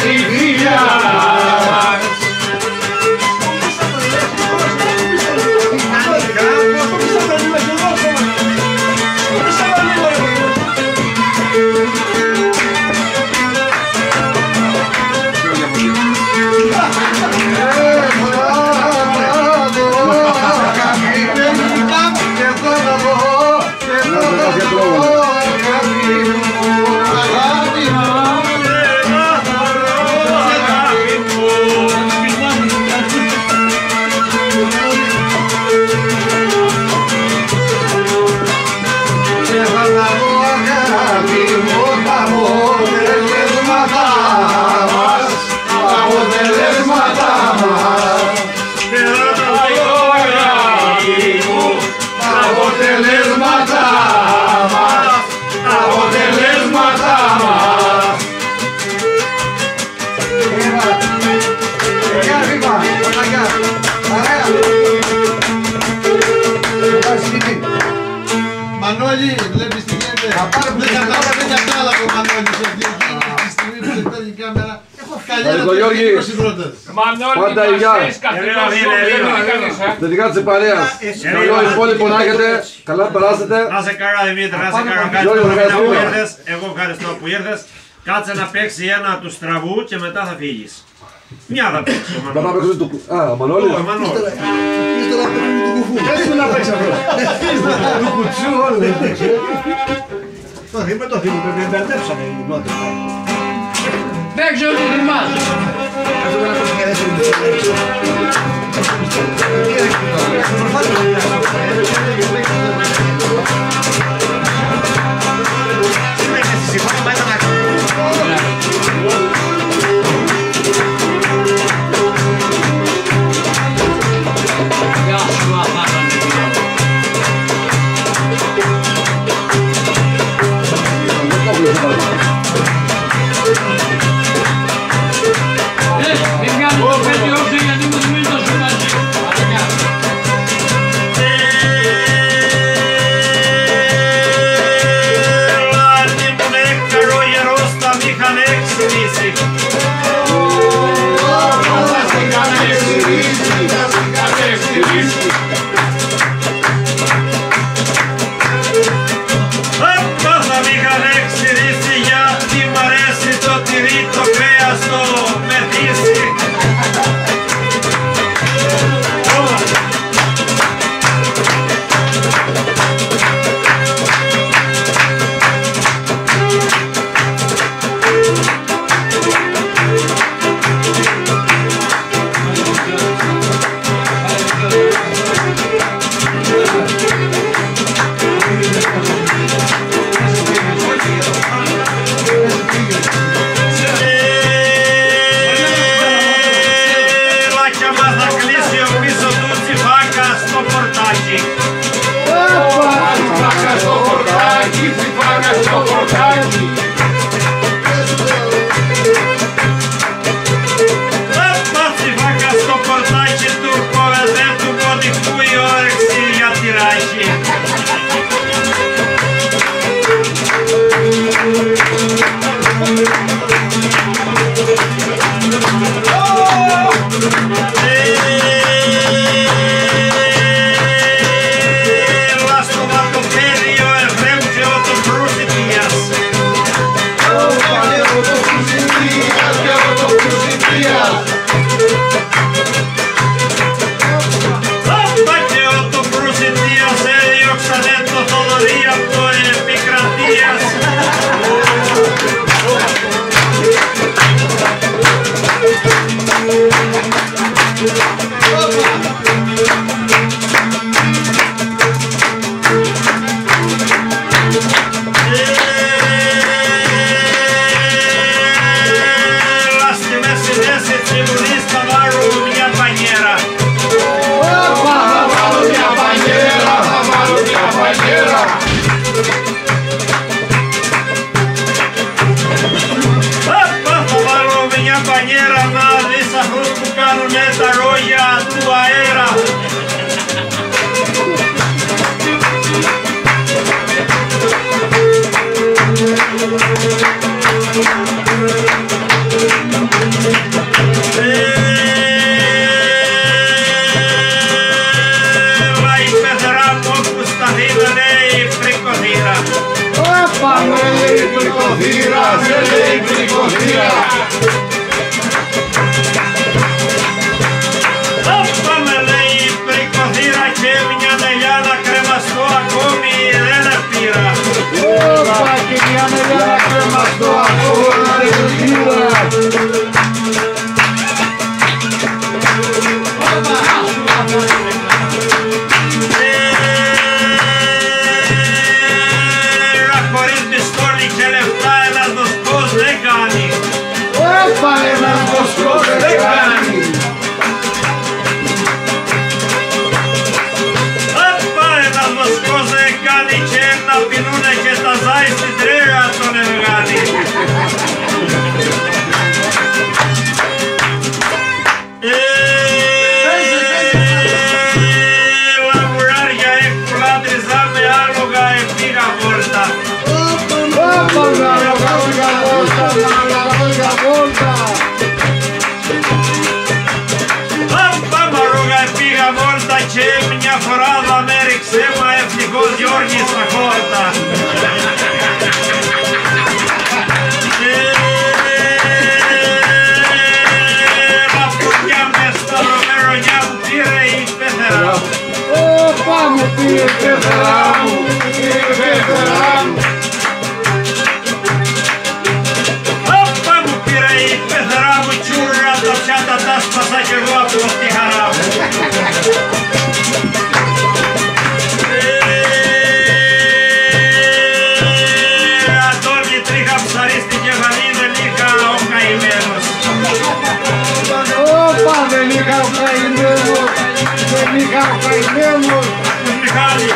Περιφύλια Μανώλη, βλέπεις τι γίνεται. Δεν κατάλαβε ο Μανώλης ότι εκείνη τη στιγμή που παίρνει η κάμερα καλιέρα του συντρότες. Πάντα υγεία. Θετικά της παρέας. Καλό υπόλοιπο να έχετε. Καλά περάσετε. Να σε καλά Δημήτρη, να σε καλά. Ευχαριστώ που ήρθες. Εγώ ευχαριστώ που ήρθες. Κάτσε να παίξει ένα του στραβού και μετά θα φύγεις. Μια θα παίξει ο Μανώλης. Α, ο Μανώλης. Ο Μανώλης. Ύστερα από του κουφού. Έτσι να παίξει αυτό. Του κουτσού όλο έπαιξε. Το θύμα πρέπει να μπερδέψανε οι νότες. Παίξε ό,τι θυμάσαι. Αυτό δεν ακούσει και Μαρούγα πήγα βόλτα και μια φορά θα με ρίξε, μα ευτυχώς Γιώργης στα χόρτα. Παππουδιά με στα ρομερονιά μου πήρε η πεθερά μου. Πάμε πήρε η πεθερά μου, πήρε η πεθερά μου. Όπα μου πήρε η πεθερά μου, τσούρα τα πιάτα τα σπάσα κι εγώ από τη χαρά μου. Αντώνη τρίχα ψαρί στην κεφαλή δεν είχα ο καημένος. Όπα δεν είχα ο καημένος, δεν είχα ο καημένος. Ακούς Μιχάλη.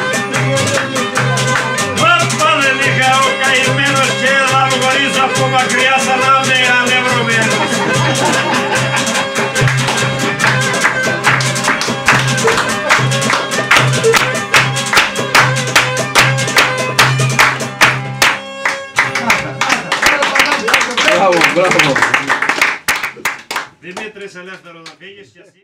Όπα δεν είχα ο καημένος και θα μου χωρίζω από μακριά σαν να είμαι ανευρωμένος. Μπράβο, μπράβο. Δημήτρης, ελεύθερο να φύγεις και εσύ.